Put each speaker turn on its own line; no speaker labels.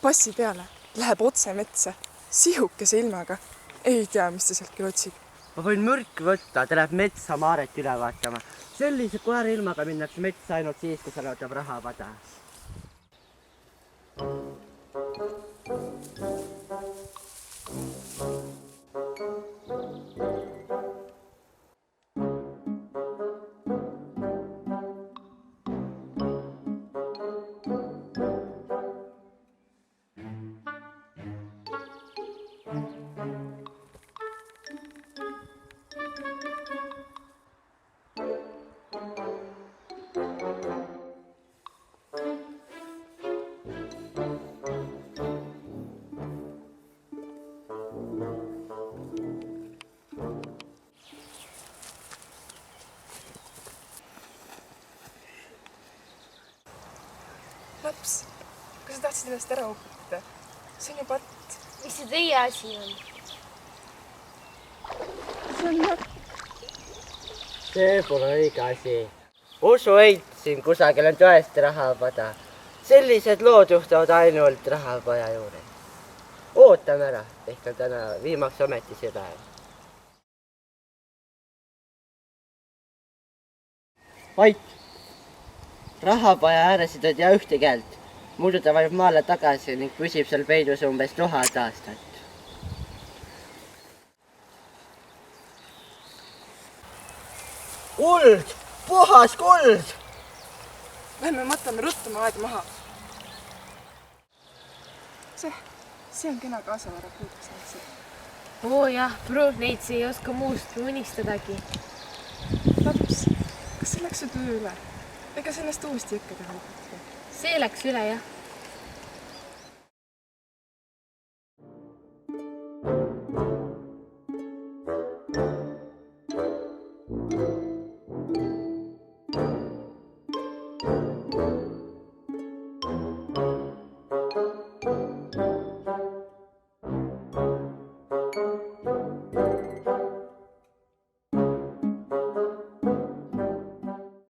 passi peale, läheb otse metsa, sihukese ilmaga. Ei tea, mis ta sealt küll otsib.
Ma võin mürki võtta, ta läheb metsa Maaret üle vaatama. Sellise koera ilmaga minnakse metsa ainult siis, kui seal ootab rahapada.
Laps, kui sa tahtsid ennast ära uputada, see on ju patt.
Mis see teie asi on?
See on napp.
See pole õige asi. Usu heitsin, kusagil on tõesti rahapada. Sellised lood juhtavad ainult rahapaja juures. Ootame ära, ehk on täna viimaks ametisi päev. Vait! Rahapaja ääresid ei tea ühte keelt. Muidu ta vajub maale tagasi ning püsib seal peidus umbes 1000 aastat. Kuld! Puhas kuld!
Lähme matame ruttu aeda maha. See on kena kaasavara puudusneitsi.
Oo jah, pruutneitsi ei oska muust kui unistadagi.
Laps, kas see läks su töö üle? Ega sellest uuesti ikka teha?
See läks üle jah.